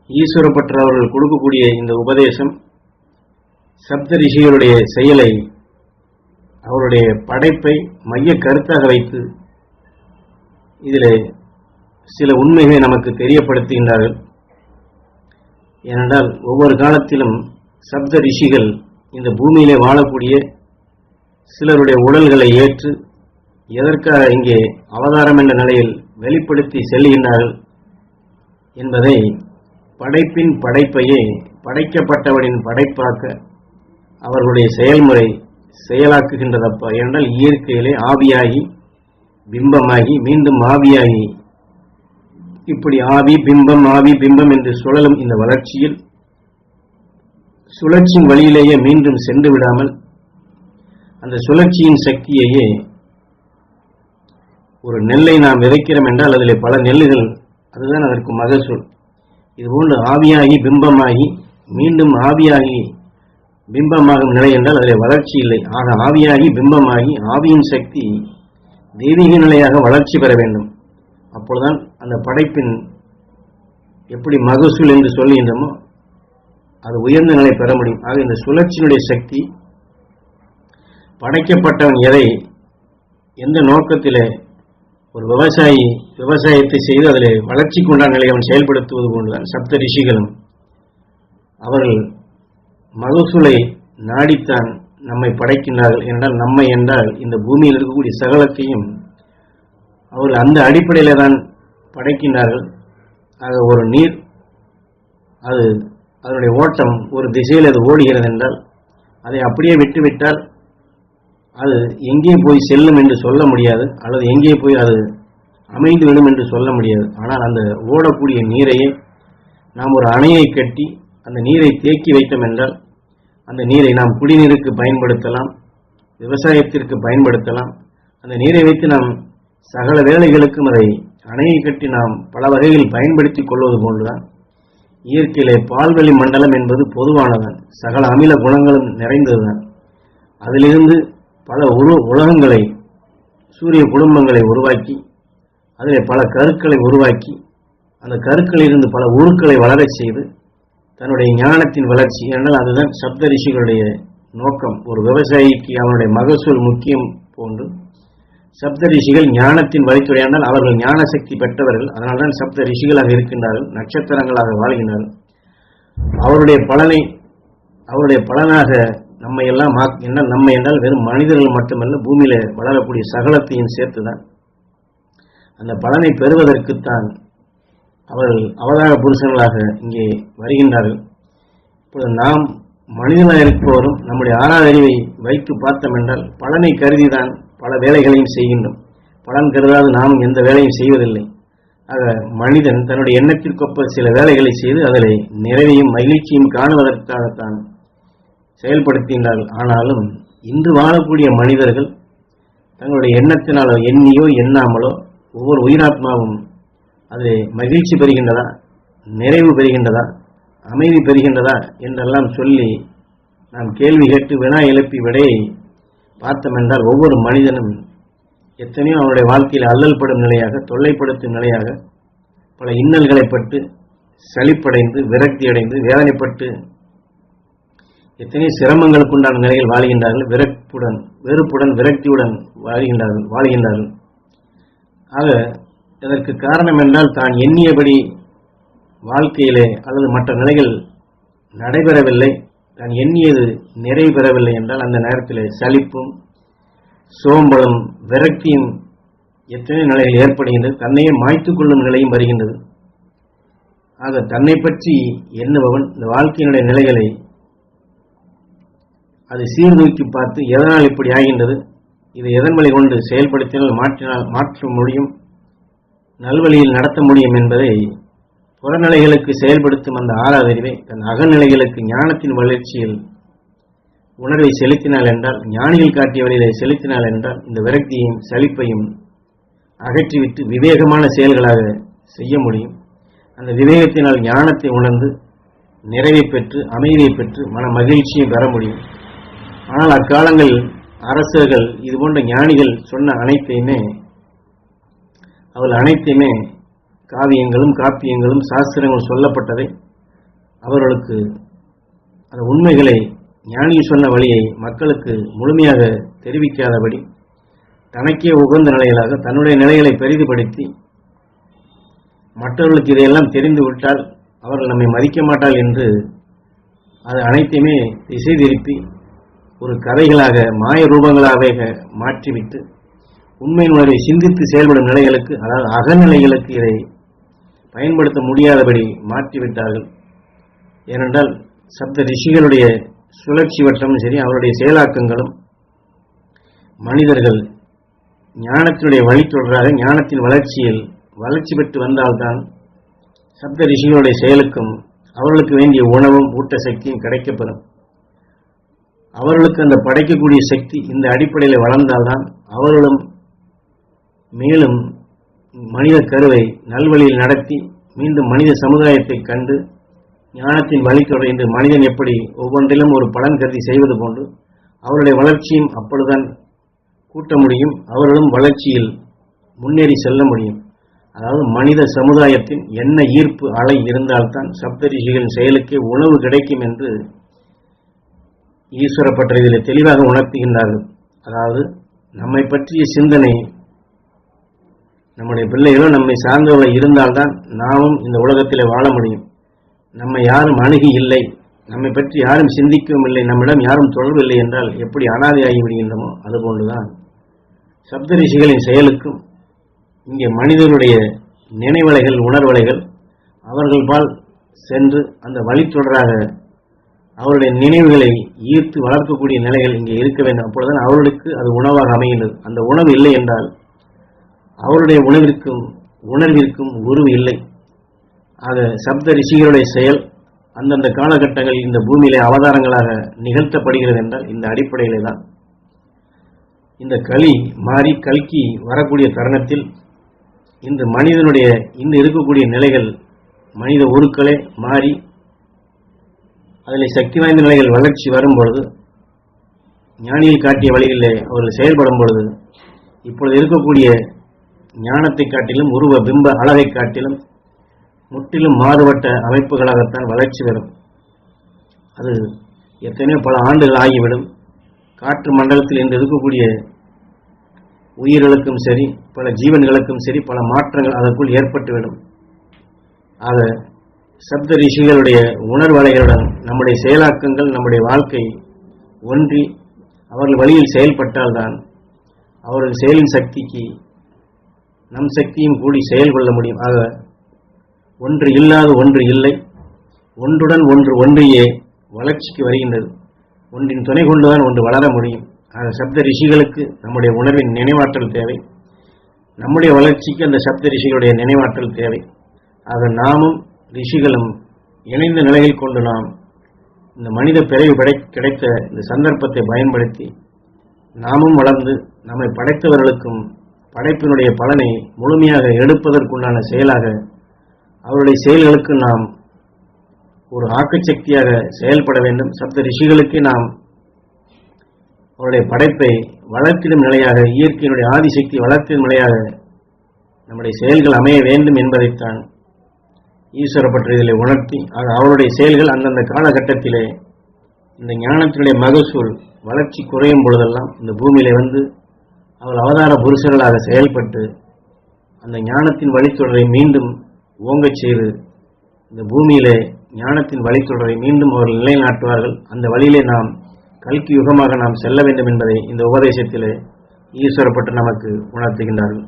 ஈஸ்வரப்பற்ற அவர்கள் கொடுக்கக்கூடிய இந்த உபதேசம் சப்த ரிஷிகளுடைய செயலை, அவருடைய படைப்பை மைய கருத்தாக வைத்து இதில் சில உண்மைகளை நமக்கு தெரியப்படுத்துகின்றார்கள். ஏனென்றால் ஒவ்வொரு காலத்திலும் சப்த ரிஷிகள் இந்த பூமியிலே வாழக்கூடிய சிலருடைய உடல்களை ஏற்று எதற்காக இங்கே அவதாரம் என்ற நிலையில் வெளிப்படுத்தி செல்கின்றார்கள் என்பதை படைப்பின் படைப்பையே படைக்கப்பட்டவரின் படைப்பாக்க அவர்களுடைய செயல்முறை செயலாக்குகின்றதப்பா. என்றால் இயற்கையிலே ஆவியாகி பிம்பமாகி மீண்டும் ஆவியாகி இப்படி ஆவி பிம்பம் என்று சுழலும் இந்த வளர்ச்சியில் சுழற்சியின் வழியிலேயே மீண்டும் சென்று விடாமல் அந்த சுழற்சியின் சக்தியையே ஒரு நெல்லை நாம் விதைக்கிறோம் என்றால் அதிலே பல நெல்லுகள், அதுதான் அதற்கு மகசூல். இதுபோன்று ஆவியாகி பிம்பமாகி மீண்டும் ஆவியாகி பிம்பமாகும் நிலை என்றால் அதில் வளர்ச்சி இல்லை. ஆக ஆவியாகி பிம்பமாகி ஆவியின் சக்தி தெய்வீக நிலையாக வளர்ச்சி பெற வேண்டும். அப்பொழுதுதான் அந்த படைப்பின் எப்படி மகசூல் என்று சொல்லுகின்றமோ அது உயர்ந்த நிலை பெற முடியும். ஆக இந்த சுழற்சியினுடைய சக்தி படைக்கப்பட்டவன் எந்த நோக்கத்திலே ஒரு விவசாயத்தை செய்து அதில் வளர்ச்சிக்கு உண்டான நிலையை அவன் செயல்படுத்துவது போன்றுதான் சப்த ரிஷிகளும் அவர்கள் மகசூலை நாடித்தான் நம்மை படைக்கின்றார்கள். என்றால் நம்மை என்றால் இந்த பூமியில் இருக்கக்கூடிய சகலத்தையும் அவர்கள் அந்த அடிப்படையில் தான் படைக்கின்றார்கள். ஆக ஒரு நீர் அதனுடைய ஓட்டம் ஒரு திசையில் அது ஓடுகிறது என்றால் அதை அப்படியே விட்டுவிட்டால் அது எங்கே போய் செல்லும் என்று சொல்ல முடியாது, அல்லது எங்கே போய் அது அமைந்து விடும் என்று சொல்ல முடியாது. ஆனால் அந்த ஓடக்கூடிய நீரையே நாம் ஒரு அணையை கட்டி அந்த நீரை தேக்கி வைத்தோம் என்றால் அந்த நீரை நாம் குடிநீருக்கு பயன்படுத்தலாம், விவசாயத்திற்கு பயன்படுத்தலாம். அந்த நீரை வைத்து நாம் சகல வேலைகளுக்கும் அதை அணையை கட்டி நாம் பல வகையில் பயன்படுத்தி கொள்வது போன்றுதான் இயற்கையிலே பால்வெளி மண்டலம் என்பது பொதுவானதான், சகல அமில குணங்களும் நிறைந்ததுதான். அதிலிருந்து பல உலகங்களை சூரிய குடும்பங்களை உருவாக்கி அதில் பல கருக்களை உருவாக்கி அந்த கருக்களிலிருந்து பல உருக்களை வளரச் செய்து தன்னுடைய ஞானத்தின் வளர்ச்சி. என்றால் அதுதான் சப்த ரிஷிகளுடைய நோக்கம். ஒரு விவசாயிக்கு அவனுடைய மகசூல் முக்கியம் போன்று சப்த ரிஷிகள் ஞானத்தின் வழித்துறையானால் அவர்கள் ஞான சக்தி பெற்றவர்கள். அதனால்தான் சப்த ரிஷிகளாக இருக்கின்றார்கள், நட்சத்திரங்களாக வாழ்கின்றார்கள். அவருடைய பலனாக நம்மை எல்லாம் நம்மை என்றால் வெறும் மனிதர்கள் மட்டுமல்ல, பூமியில வளரக்கூடிய சகலத்தையும் சேர்த்துதான் அந்த பலனை பெறுவதற்குத்தான் அவர்கள் அவதார புருஷர்களாக இங்கே வருகின்றார்கள். இப்பொழுது நாம் மனிதனாக இருப்பவரும் நம்முடைய ஆறாவது அறிவை வைத்து பார்த்தோம் என்றால் பலனை கருதிதான் பல வேலைகளையும் செய்கின்றோம். பலன் கருதாது நாம் எந்த வேலையும் செய்வதில்லை. ஆக மனிதன் தன்னுடைய எண்ணத்திற்கொப்ப சில வேலைகளை செய்து அதில் நிறைவையும் மகிழ்ச்சியும் காணுவதற்காகத்தான் செயல்படுத்துகின்றார்கள். ஆனாலும் இன்று வாழக்கூடிய மனிதர்கள் தங்களுடைய எண்ணத்தினாலோ எண்ணியோ எண்ணாமலோ ஒவ்வொரு உயிராத்மாவும் அது மகிழ்ச்சி பெறுகின்றதா, நிறைவு பெறுகின்றதா, அமைதி பெறுகின்றதா என்றெல்லாம் சொல்லி நாம் கேள்வி கேட்டு வினா எழுப்பி விடையை பார்த்தோம் என்றால் ஒவ்வொரு மனிதனும் எத்தனையோ அவனுடைய வாழ்க்கையில் அல்லல்படும் நிலையாக, தொல்லைப்படுத்தும் நிலையாக பல இன்னல்களை பட்டு சலிப்படைந்து விரக்தி அடைந்து வேதனைப்பட்டு எத்தனை சிரமங்களுக்கு உண்டான நிலையில் வாழ்கின்றார்கள். வெறுப்புடன் விரக்தியுடன் வாழ்கின்றார்கள். ஆக இதற்கு காரணம் என்றால் தான் எண்ணியபடி வாழ்க்கையிலே அல்லது மற்ற நிலைகள் நடைபெறவில்லை, தான் எண்ணியது நிறைவு பெறவில்லை என்றால் அந்த நேரத்தில் சலிப்பும் சோம்பலும் விரக்தியும் எத்தனை நிலைகள் ஏற்படுகின்றது. தன்னையே மாய்த்துக் கொள்ளும் நிலையும் வருகின்றது. ஆக தன்னை பற்றி எண்ணுபவன் இந்த வாழ்க்கையினுடைய நிலைகளை அதை சீர்தூக்கி பார்த்து எதனால் இப்படி ஆகின்றது, இதை எதன் வழி கொண்டு செயல்படுத்தினால் மாற்ற முடியும், நல்வழியில் நடத்த முடியும் என்பதை புறநிலைகளுக்கு செயல்படுத்தும் அந்த ஆறாவது அறிவை தன் அகநிலைகளுக்கு ஞானத்தின் வளர்ச்சியில் உணர்வை செலுத்தினால் என்றால், ஞானிகள் காட்டிய வழியை செலுத்தினால் என்றால் இந்த விரக்தியையும் சலிப்பையும் அகற்றிவிட்டு விவேகமான செயல்களாக செய்ய முடியும். அந்த விவேகத்தினால் ஞானத்தை உணர்ந்து நிறைவை பெற்று அமைதியை பெற்று மன மகிழ்ச்சியை பெற முடியும். ஆனால் அக்காலங்களில் அரசர்கள் இதுபோன்ற ஞானிகள் சொன்ன அவர்கள் அனைத்தையுமே காவியங்களும் காப்பியங்களும் சாஸ்திரங்களும் சொல்லப்பட்டதை அவர்களுக்கு அந்த உண்மைகளை, ஞானி சொன்ன வழியை மக்களுக்கு முழுமையாக தெரிவிக்காதபடி தனக்கே உகந்த நிலைகளாக தன்னுடைய நிலைகளை பெரிதுபடுத்தி மற்றவர்களுக்கு இதையெல்லாம் தெரிந்துவிட்டால் அவர்கள் நம்மை மதிக்க மாட்டார்கள் என்று அது அனைத்தையுமே திசை திருப்பி ஒரு கதைகளாக, மாய ரூபங்களாக மாற்றிவிட்டு உண்மையின் உணர்வை சிந்தித்து செயல்படும் நிலைகளுக்கு, அதாவது அகநிலைகளுக்கு இதை பயன்படுத்த முடியாதபடி மாற்றிவிட்டார்கள். ஏனென்றால் சப்த ரிஷிகளுடைய சுழற்சி வட்டமும் சரி, அவருடைய செயலாக்கங்களும் மனிதர்கள் ஞானத்தினுடைய வழித்தொடராக ஞானத்தின் வளர்ச்சி பெற்று வந்தால்தான் சப்த ரிஷிகளுடைய செயலுக்கும் அவர்களுக்கு வேண்டிய உணவும் ஊட்டசக்தியும் கிடைக்கப்பெறும். அவர்களுக்கு அந்த படைக்கக்கூடிய சக்தி இந்த அடிப்படையில் வளர்ந்தால்தான் அவர்களும் மேலும் மனித கருவை நல்வழியில் நடத்தி மீண்டும் மனித சமுதாயத்தை கண்டு ஞானத்தின் வழித்தொடர் என்று மனிதன் எப்படி ஒவ்வொன்றிலும் ஒரு பலன் கருதி செய்வது போன்று அவருடைய வளர்ச்சியும் அப்பொழுதுதான் கூட்ட முடியும். அவர்களும் வளர்ச்சியில் முன்னேறி செல்ல முடியும். அதாவது மனித சமுதாயத்தின் என்ன ஈர்ப்பு அலை இருந்தால்தான் சப்தரிஷிகளின் செயலுக்கே உணவு கிடைக்கும் என்று ஈஸ்வர பற்றியதில் தெளிவாக உணர்த்துகின்றார்கள். அதாவது நம்மை பற்றிய சிந்தனை நம்முடைய பிள்ளைகளோ நம்மை சார்ந்தவர்கள் இருந்தால்தான் நாமும் இந்த உலகத்தில் வாழ முடியும். நம்மை யாரும் அணுகி இல்லை, நம்மை பற்றி யாரும் சிந்திக்கவும் இல்லை, நம்மிடம் யாரும் தொடர்பு இல்லை என்றால் எப்படி அனாதையாகி விடுகின்றமோ அதுபோன்றுதான் சப்த ரிஷிகளின் செயலுக்கும் இங்கே மனிதனுடைய நினைவலைகள், உணர்வலைகள் அவர்கள் பால் சென்று அந்த வழித்தொடராக அவருடைய நினைவுகளை ஈர்த்து வளர்க்கக்கூடிய நிலைகள் இங்கே இருக்க வேண்டும். அப்பொழுதுதான் அவர்களுக்கு அது உணவாக அமைகின்றது. அந்த உணவு இல்லை என்றால் அவருடைய உணர்விற்கும் உருவு இல்லை. ஆக சப்த ரிஷிகளுடைய செயல் அந்தந்த காலகட்டங்களில் இந்த பூமியிலே அவதாரங்களாக நிகழ்த்தப்படுகிறது என்றால் இந்த அடிப்படையிலே தான். இந்த களி மாறி கல்கி வரக்கூடிய தருணத்தில் இந்த மனிதனுடைய இந்த இருக்கக்கூடிய நிலைகள், மனித உருக்களே மாறி அதில் சக்தி வாய்ந்த நிலைகள் வளர்ச்சி வரும் பொழுது, ஞானியில் காட்டிய வழிகளிலே அவர்கள் செயல்படும் பொழுது இப்பொழுது இருக்கக்கூடிய ஞானத்தை காட்டிலும் உருவ பிம்ப அழகை காட்டிலும் முற்றிலும் மாறுபட்ட அமைப்புகளாகத்தான் வளர்ச்சி வரும். அது எத்தனையோ பல ஆண்டுகள் ஆகிவிடும். காற்று மண்டலத்தில் இன்று இருக்கக்கூடிய உயிர்களுக்கும் சரி, பல ஜீவன்களுக்கும் சரி, பல மாற்றங்கள் அதற்குள் ஏற்பட்டுவிடும். ஆக சப்த ரிஷிகளுடைய உணர்வலைகளுடன் நம்முடைய செயலாக்கங்கள், நம்முடைய வாழ்க்கை ஒன்றி அவர்கள் வழியில் செயல்பட்டால்தான் அவர்கள் செயலின் சக்திக்கு நம் சக்தியும் கூடி செயல்கொள்ள முடியும். ஆக ஒன்று இல்லாத ஒன்று இல்லை, ஒன்றுடன் ஒன்று ஒன்றியே வளர்ச்சிக்கு வருகின்றது. ஒன்றின் துணை கொண்டுதான் ஒன்று வளர முடியும். ஆக சப்த ரிஷிகளுக்கு நம்முடைய உணர்வின் நினைவாற்றல் தேவை, நம்முடைய வளர்ச்சிக்கு அந்த சப்த ரிஷிகளுடைய நினைவாற்றல் தேவை. ஆக நாமும் ரிஷிகளும் இணைந்த நிலையில் கொண்டு நாம் இந்த மனித பிறவி கிடைத்த இந்த சந்தர்ப்பத்தை பயன்படுத்தி நாமும் வளர்ந்து நம்மை படைத்தவர்களுக்கும் படைப்பினுடைய பலனை முழுமையாக எடுப்பதற்குண்டான செயலாக அவருடைய செயல்களுக்கு நாம் ஒரு ஆக்கச்சக்தியாக செயல்பட வேண்டும். சப்த ரிஷிகளுக்கு நாம் அவருடைய படைப்பை வளர்த்திடும் நிலையாக, இயற்கையினுடைய ஆதிசக்தி வளர்த்திடும் நிலையாக நம்முடைய செயல்கள் அமைய வேண்டும் என்பதைத்தான் ஈஸ்வர பற்றியதிலே உணர்த்தி, அவருடைய செயல்கள் அந்தந்த காலகட்டத்திலே இந்த ஞானத்தினுடைய மகசூல் வளர்ச்சி குறையும் பொழுதெல்லாம் இந்த பூமியிலே வந்து அவள் அவதார புருஷர்களாக செயல்பட்டு அந்த ஞானத்தின் வழித்தொடரை மீண்டும் ஓங்கச் செய்து இந்த பூமியிலே ஞானத்தின் வழித்தொடரை மீண்டும் அவர்கள் நிலைநாட்டுவார்கள். அந்த வழியிலே நாம் கல்கி யுகமாக நாம் செல்ல வேண்டும் என்பதை இந்த உபதேசத்திலே ஈஸ்வரப்பட்டு நமக்கு உணர்த்துகின்றார்கள்.